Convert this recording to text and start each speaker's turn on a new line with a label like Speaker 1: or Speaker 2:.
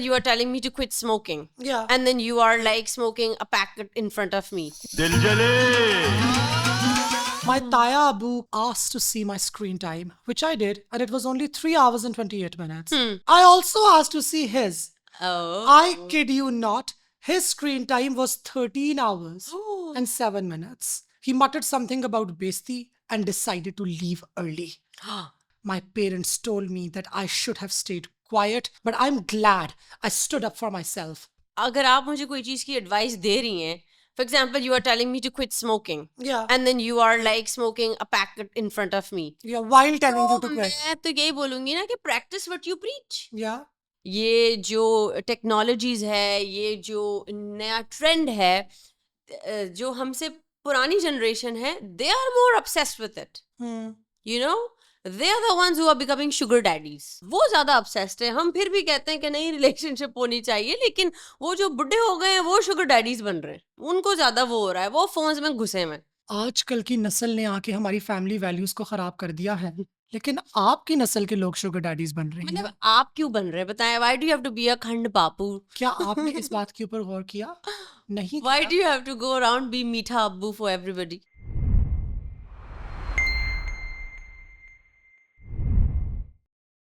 Speaker 1: you are telling me to quit smoking.
Speaker 2: Yeah.
Speaker 1: And then you are like smoking a packet in front of me.
Speaker 2: My Taya Abu asked to see my screen time, which I did, and it was only 3 hours and 28 minutes. I also asked to see his.
Speaker 1: Oh.
Speaker 2: I kid you not, his screen time was 13 hours and 7 minutes. He muttered something about besti and decided to leave early. My parents told me that I should have stayed quiet, but I'm glad I stood up for myself.
Speaker 1: अगर आप मुझे कोई चीज की advice दे रही हैं, for example, you are telling me to quit smoking.
Speaker 2: Yeah.
Speaker 1: And then you are like smoking a packet in front of me.
Speaker 2: Yeah, while telling you
Speaker 1: तो
Speaker 2: to quit.
Speaker 1: मैं तो यही बोलूंगी ना कि practice what you preach.
Speaker 2: Yeah.
Speaker 1: ये जो technologies है, ये जो नया ट्रेंड है, जो हमसे पुरानी जनरेशन है, they are more obsessed with it. You know, they are the ones who are becoming sugar daddies. वो ज्यादा obsessed है. हम फिर भी कहते हैं कि नहीं रिलेशनशिप होनी चाहिए, लेकिन वो जो बुढ़े हो गए हैं वो sugar daddies बन रहे हैं. उनको ज्यादा वो हो रहा है, वो फोन्स में घुसे हुए हैं.
Speaker 2: आजकल की नस्ल ने आके हमारी फैमिली वैल्यूज को खराब कर दिया है, लेकिन आपकी नस्ल के लोग शुगर डैडीज बन रहे हैं.
Speaker 1: मतलब आप क्यों बन रहे हैं, बताएं. Why do you have to be a खंड बापू?
Speaker 2: क्या आपने इस बात के ऊपर गौर किया? नहीं
Speaker 1: Why
Speaker 2: किया?
Speaker 1: do you have to go around be मीठा अब्बू for everybody?